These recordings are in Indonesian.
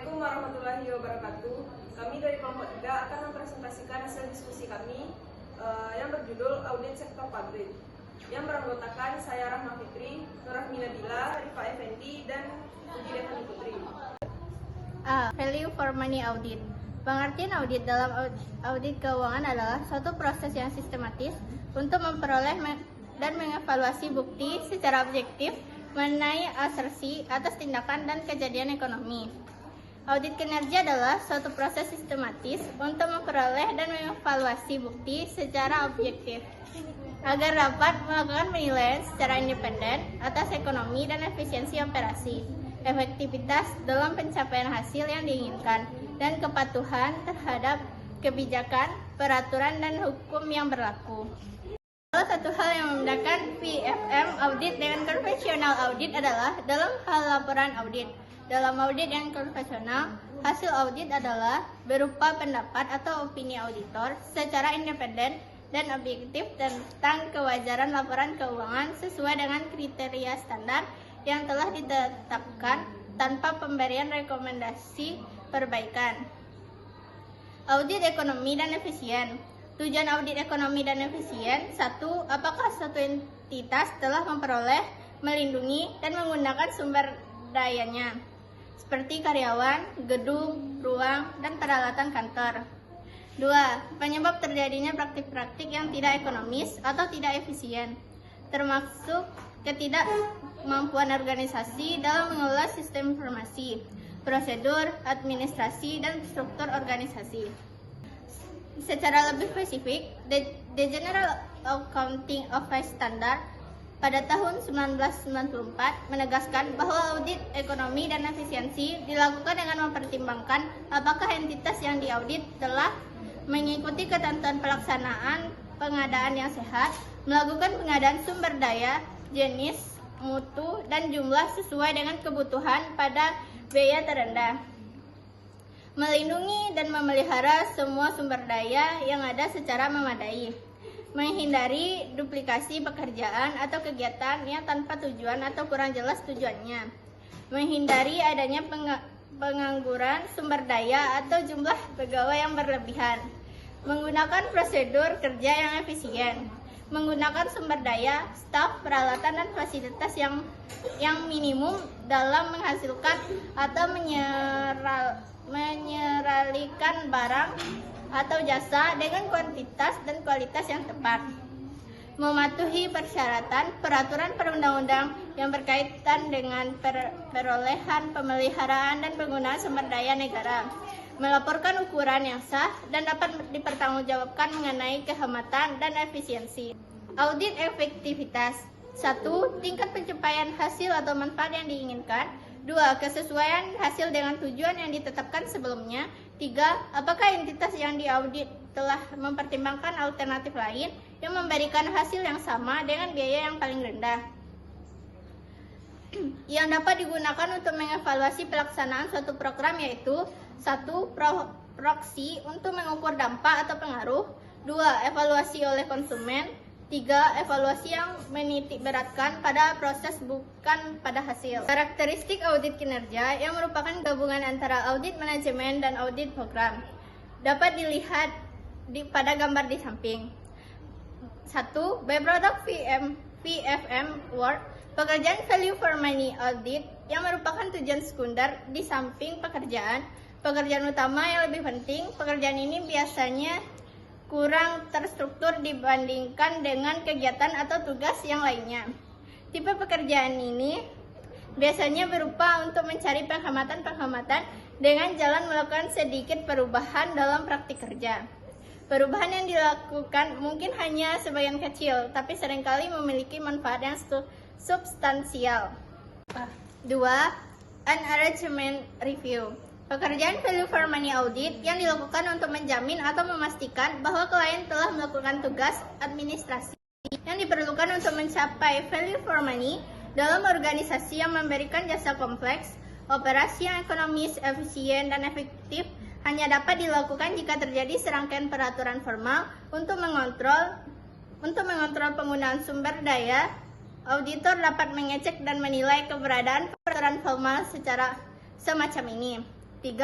Assalamualaikum warahmatullahi wabarakatuh. Kami dari kelompok 3 akan mempresentasikan hasil diskusi kami yang berjudul Audit Sektor Pabrik, yang beranggotakan saya Rahma Fitri, Nurahmi Nabila, Rifa Effendi, dan Puji Devani Putri. Value for money audit. Pengertian audit dalam audit keuangan adalah suatu proses yang sistematis untuk memperoleh dan mengevaluasi bukti secara objektif mengenai asersi atas tindakan dan kejadian ekonomi. Audit kinerja adalah suatu proses sistematis untuk memperoleh dan mengevaluasi bukti secara objektif agar dapat melakukan penilaian secara independen atas ekonomi dan efisiensi operasi, efektivitas dalam pencapaian hasil yang diinginkan, dan kepatuhan terhadap kebijakan, peraturan, dan hukum yang berlaku. Salah satu hal yang membedakan PFM audit dengan konvensional audit adalah dalam hal laporan audit. Dalam audit yang konvensional, hasil audit adalah berupa pendapat atau opini auditor secara independen dan objektif tentang kewajaran laporan keuangan sesuai dengan kriteria standar yang telah ditetapkan tanpa pemberian rekomendasi perbaikan. Audit ekonomi dan efisien. Tujuan audit ekonomi dan efisien: 1. Apakah suatu entitas telah memperoleh, melindungi, dan menggunakan sumber dayanya, seperti karyawan, gedung, ruang, dan peralatan kantor. 2. Penyebab terjadinya praktik-praktik yang tidak ekonomis atau tidak efisien, termasuk ketidakmampuan organisasi dalam mengelola sistem informasi, prosedur, administrasi, dan struktur organisasi. Secara lebih spesifik, The General Accounting Office Standard pada tahun 1994 menegaskan bahwa audit ekonomi dan efisiensi dilakukan dengan mempertimbangkan apakah entitas yang diaudit telah mengikuti ketentuan pelaksanaan pengadaan yang sehat, melakukan pengadaan sumber daya, jenis, mutu, dan jumlah sesuai dengan kebutuhan pada biaya terendah, melindungi dan memelihara semua sumber daya yang ada secara memadai, menghindari duplikasi pekerjaan atau kegiatan yang tanpa tujuan atau kurang jelas tujuannya, menghindari adanya pengangguran sumber daya atau jumlah pegawai yang berlebihan, menggunakan prosedur kerja yang efisien, menggunakan sumber daya, staf, peralatan, dan fasilitas yang minimum dalam menghasilkan atau menyeralikan barang atau jasa dengan kuantitas dan kualitas yang tepat, mematuhi persyaratan peraturan perundang-undang yang berkaitan dengan perolehan, pemeliharaan, dan penggunaan sumber daya negara, melaporkan ukuran yang sah dan dapat dipertanggungjawabkan mengenai kehematan dan efisiensi. Audit efektivitas. 1. Tingkat pencapaian hasil atau manfaat yang diinginkan. 2. Kesesuaian hasil dengan tujuan yang ditetapkan sebelumnya. 3. Apakah entitas yang diaudit telah mempertimbangkan alternatif lain yang memberikan hasil yang sama dengan biaya yang paling rendah, yang dapat digunakan untuk mengevaluasi pelaksanaan suatu program, yaitu 1. Proksi untuk mengukur dampak atau pengaruh. 2. Evaluasi oleh konsumen. 3. Evaluasi yang menitik beratkan pada proses bukan pada hasil. Karakteristik audit kinerja yang merupakan gabungan antara audit manajemen dan audit program dapat dilihat pada gambar di samping. 1. Byproduct PFM work. Pekerjaan value for money audit yang merupakan tujuan sekunder di samping pekerjaan utama yang lebih penting. Pekerjaan ini biasanya kurang terstruktur dibandingkan dengan kegiatan atau tugas yang lainnya. Tipe pekerjaan ini biasanya berupa untuk mencari penghematan dengan jalan melakukan sedikit perubahan dalam praktik kerja. Perubahan yang dilakukan mungkin hanya sebagian kecil, tapi seringkali memiliki manfaat yang substansial. 2. Arrangement review. Pekerjaan value for money audit yang dilakukan untuk menjamin atau memastikan bahwa klien telah melakukan tugas administrasi yang diperlukan untuk mencapai value for money dalam organisasi yang memberikan jasa kompleks. Operasi yang ekonomis, efisien, dan efektif hanya dapat dilakukan jika terjadi serangkaian peraturan formal untuk mengontrol penggunaan sumber daya. Auditor dapat mengecek dan menilai keberadaan peraturan formal secara semacam ini. 3.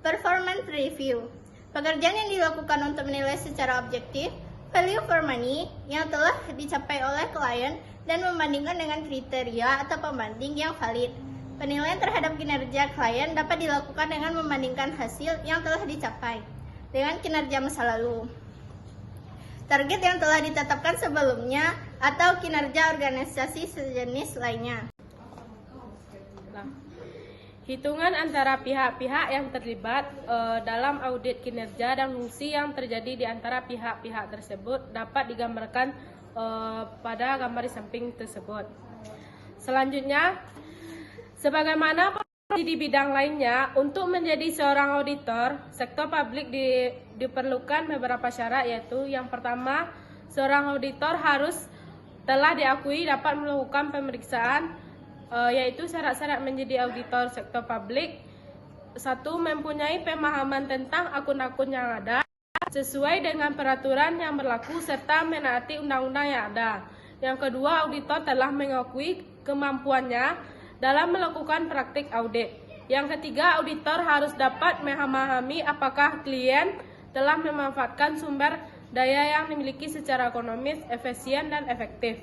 Performance review. Pekerjaan yang dilakukan untuk menilai secara objektif value for money yang telah dicapai oleh klien dan membandingkan dengan kriteria atau pembanding yang valid. Penilaian terhadap kinerja klien dapat dilakukan dengan membandingkan hasil yang telah dicapai dengan kinerja masa lalu, target yang telah ditetapkan sebelumnya, atau kinerja organisasi sejenis lainnya. Nah, hitungan antara pihak-pihak yang terlibat dalam audit kinerja dan fungsi yang terjadi di antara pihak-pihak tersebut dapat digambarkan pada gambar di samping tersebut. Selanjutnya, sebagaimana di bidang lainnya, untuk menjadi seorang auditor sektor publik diperlukan beberapa syarat, yaitu yang pertama, seorang auditor harus telah diakui dapat melakukan pemeriksaan, yaitu syarat-syarat menjadi auditor sektor publik. 1. Mempunyai pemahaman tentang akun-akun yang ada sesuai dengan peraturan yang berlaku serta menaati undang-undang yang ada. Yang kedua, auditor telah mengakui kemampuannya dalam melakukan praktik audit. Yang ketiga, auditor harus dapat memahami apakah klien telah memanfaatkan sumber daya yang dimiliki secara ekonomis, efisien, dan efektif.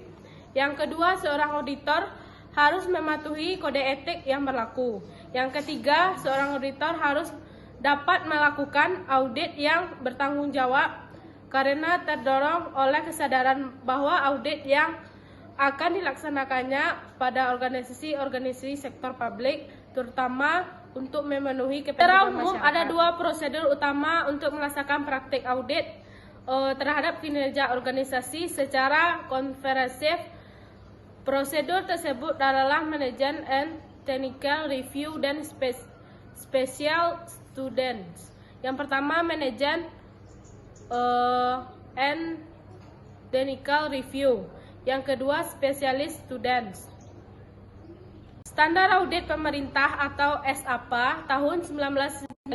Yang kedua, seorang auditor harus mematuhi kode etik yang berlaku. Yang ketiga, seorang auditor harus dapat melakukan audit yang bertanggung jawab karena terdorong oleh kesadaran bahwa audit yang akan dilaksanakannya pada organisasi-organisasi sektor publik, terutama untuk memenuhi kepentingan masyarakat. Secara umum, ada 2 prosedur utama untuk melaksanakan praktik audit terhadap kinerja organisasi secara komprehensif. Prosedur tersebut adalah Management and Technical Review dan Special Students. Yang pertama, Management and Technical Review. Yang kedua, Specialist Students. Standar Audit Pemerintah atau SAPA tahun 1995.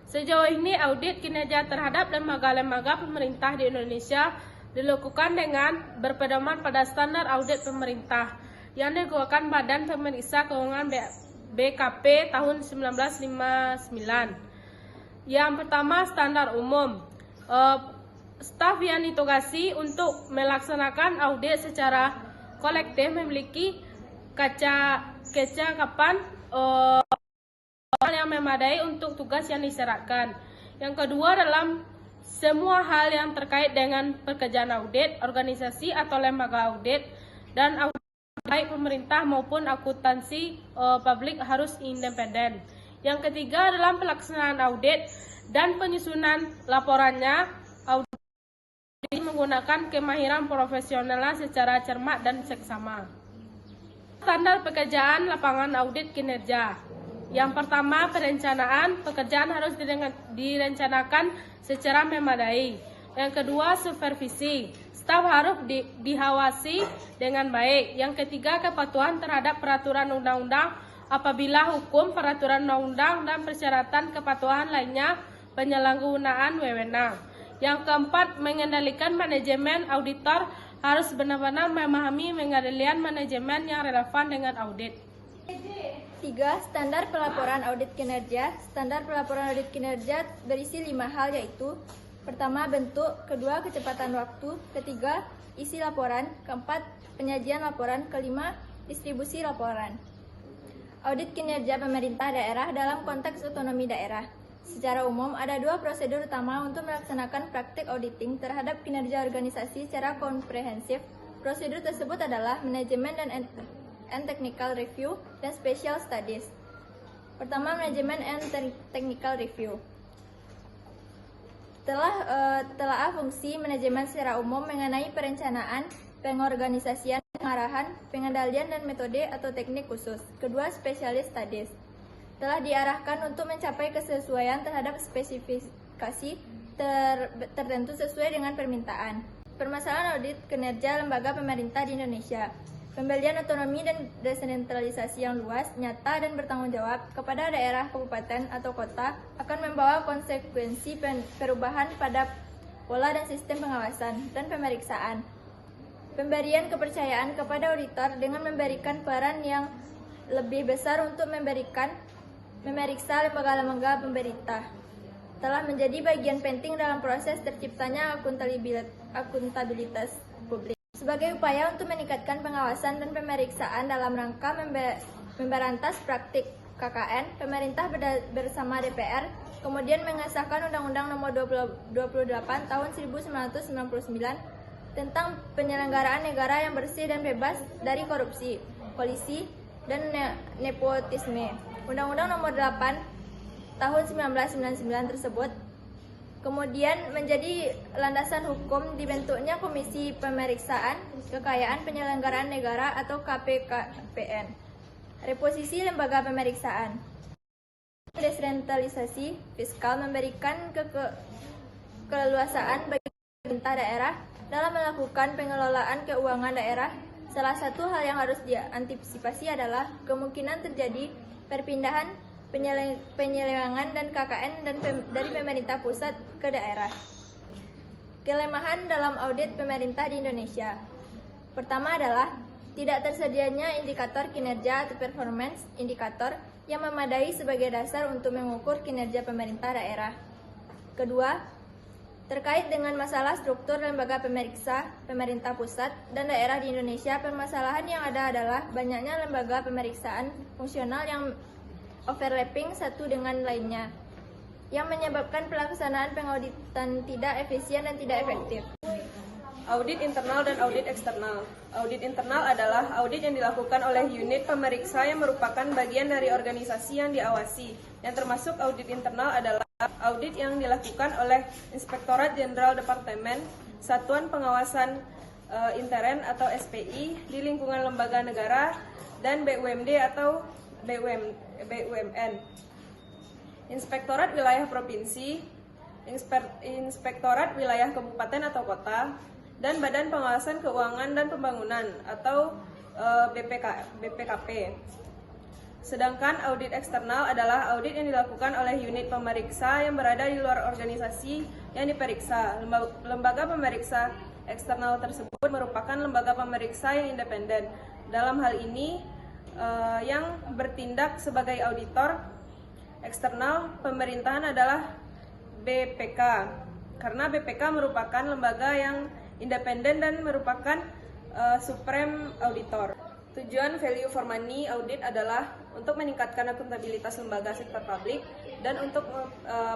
Sejauh ini audit kinerja terhadap lembaga-lembaga pemerintah di Indonesia dilakukan dengan berpedoman pada standar audit pemerintah yang dikeluarkan Badan Pemeriksa Keuangan BKP tahun 1959. Yang pertama, standar umum. Staf yang ditugasi untuk melaksanakan audit secara kolektif memiliki kecakapan yang memadai untuk tugas yang disyaratkan. Yang kedua, dalam semua hal yang terkait dengan pekerjaan audit, organisasi atau lembaga audit, dan audit baik pemerintah maupun akuntansi publik harus independen. Yang ketiga, dalam pelaksanaan audit dan penyusunan laporannya, audit menggunakan kemahiran profesionalnya secara cermat dan seksama. Standar pekerjaan lapangan audit kinerja. Yang pertama, perencanaan. Pekerjaan harus direncanakan secara memadai. Yang kedua, supervisi. Staf harus dihawasi dengan baik. Yang ketiga, kepatuhan terhadap peraturan undang-undang apabila hukum, peraturan undang-undang, dan persyaratan kepatuhan lainnya penyalahgunaan wewenang. Yang keempat, mengendalikan manajemen. Auditor harus benar-benar memahami pengendalian manajemen yang relevan dengan audit. 3. Standar pelaporan audit kinerja. Standar pelaporan audit kinerja berisi 5 hal, yaitu: pertama, bentuk; kedua, kecepatan waktu; ketiga, isi laporan; keempat, penyajian laporan; kelima, distribusi laporan. Audit kinerja pemerintah daerah dalam konteks otonomi daerah. Secara umum, ada 2 prosedur utama untuk melaksanakan praktik auditing terhadap kinerja organisasi secara komprehensif. Prosedur tersebut adalah manajemen and technical review dan special studies. Pertama, manajemen and technical review. Telah fungsi manajemen secara umum mengenai perencanaan, pengorganisasian, pengarahan, pengendalian, dan metode atau teknik khusus. Kedua, specialist studies. Telah diarahkan untuk mencapai kesesuaian terhadap spesifikasi tertentu sesuai dengan permintaan. Permasalahan audit kinerja lembaga pemerintah di Indonesia. Pemberian otonomi dan desentralisasi yang luas, nyata, dan bertanggung jawab kepada daerah, kabupaten, atau kota akan membawa konsekuensi perubahan pada pola dan sistem pengawasan dan pemeriksaan. Pemberian kepercayaan kepada auditor dengan memberikan peran yang lebih besar untuk memberikan memeriksa lembaga-lembaga pemerintah telah menjadi bagian penting dalam proses terciptanya akuntabilitas publik. Sebagai upaya untuk meningkatkan pengawasan dan pemeriksaan dalam rangka memberantas praktik KKN, pemerintah bersama DPR kemudian mengesahkan Undang-Undang Nomor 28 Tahun 1999 tentang penyelenggaraan negara yang bersih dan bebas dari korupsi, kolusi, dan nepotisme. Undang-Undang Nomor 8 Tahun 1999 tersebut kemudian menjadi landasan hukum dibentuknya Komisi Pemeriksaan Kekayaan Penyelenggaraan Negara atau KPKPN. Reposisi lembaga pemeriksaan. Desentralisasi fiskal memberikan keleluasaan bagi pemerintah daerah dalam melakukan pengelolaan keuangan daerah. Salah satu hal yang harus diantisipasi adalah kemungkinan terjadi perpindahan penyelewengan dan KKN dari pemerintah pusat ke daerah. Kelemahan dalam audit pemerintah di Indonesia. Pertama adalah tidak tersedianya indikator kinerja atau performance indikator yang memadai sebagai dasar untuk mengukur kinerja pemerintah daerah. Kedua, terkait dengan masalah struktur lembaga pemeriksa pemerintah pusat dan daerah di Indonesia, permasalahan yang ada adalah banyaknya lembaga pemeriksaan fungsional yang overlapping satu dengan lainnya, yang menyebabkan pelaksanaan pengauditan tidak efisien dan tidak efektif. Audit internal dan audit eksternal. Audit internal adalah audit yang dilakukan oleh unit pemeriksa yang merupakan bagian dari organisasi yang diawasi. Yang termasuk audit internal adalah audit yang dilakukan oleh Inspektorat Jenderal Departemen Satuan Pengawasan Intern atau SPI di lingkungan lembaga negara dan BUMD atau BUMN. Inspektorat Wilayah Provinsi, Inspektorat Wilayah Kabupaten atau Kota, dan Badan Pengawasan Keuangan dan Pembangunan atau BPKP. Sedangkan audit eksternal adalah audit yang dilakukan oleh unit pemeriksa yang berada di luar organisasi yang diperiksa. Lembaga pemeriksa eksternal tersebut merupakan lembaga pemeriksa yang independen. Dalam hal ini, yang bertindak sebagai auditor eksternal pemerintahan adalah BPK, karena BPK merupakan lembaga yang independen dan merupakan supreme auditor. Tujuan value for money audit adalah untuk meningkatkan akuntabilitas lembaga sektor publik dan untuk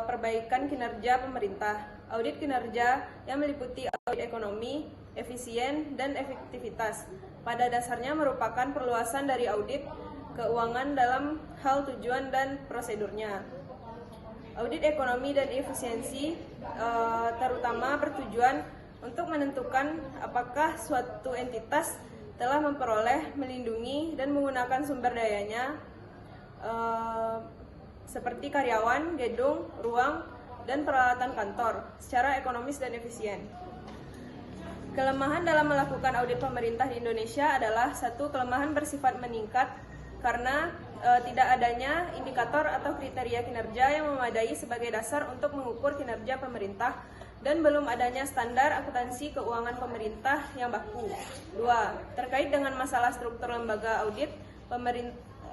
perbaikan kinerja pemerintah. Audit kinerja yang meliputi audit ekonomi, efisien, dan efektivitas. Pada dasarnya merupakan perluasan dari audit keuangan dalam hal tujuan dan prosedurnya. Audit ekonomi dan efisiensi terutama bertujuan untuk menentukan apakah suatu entitas telah memperoleh, melindungi, dan menggunakan sumber dayanya seperti karyawan, gedung, ruang, dan peralatan kantor secara ekonomis dan efisien. Kelemahan dalam melakukan audit pemerintah di Indonesia adalah satu, kelemahan bersifat meningkat karena tidak adanya indikator atau kriteria kinerja yang memadai sebagai dasar untuk mengukur kinerja pemerintah dan belum adanya standar akuntansi keuangan pemerintah yang baku. 2. Terkait dengan masalah struktur lembaga audit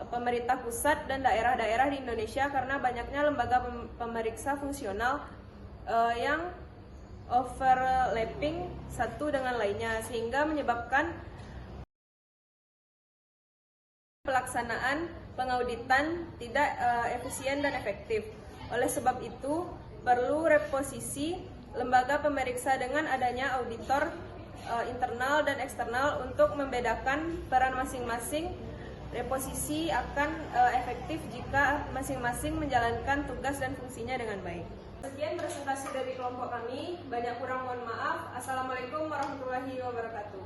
pemerintah pusat dan daerah-daerah di Indonesia karena banyaknya lembaga pemeriksa fungsional yang overlapping satu dengan lainnya sehingga menyebabkan pelaksanaan pengauditan tidak efisien dan efektif. Oleh sebab itu, perlu reposisi lembaga pemeriksa dengan adanya auditor internal dan eksternal untuk membedakan peran masing-masing. Reposisi akan efektif jika masing-masing menjalankan tugas dan fungsinya dengan baik. Sekian presentasi dari kelompok kami. Banyak kurang mohon maaf. Assalamualaikum warahmatullahi wabarakatuh.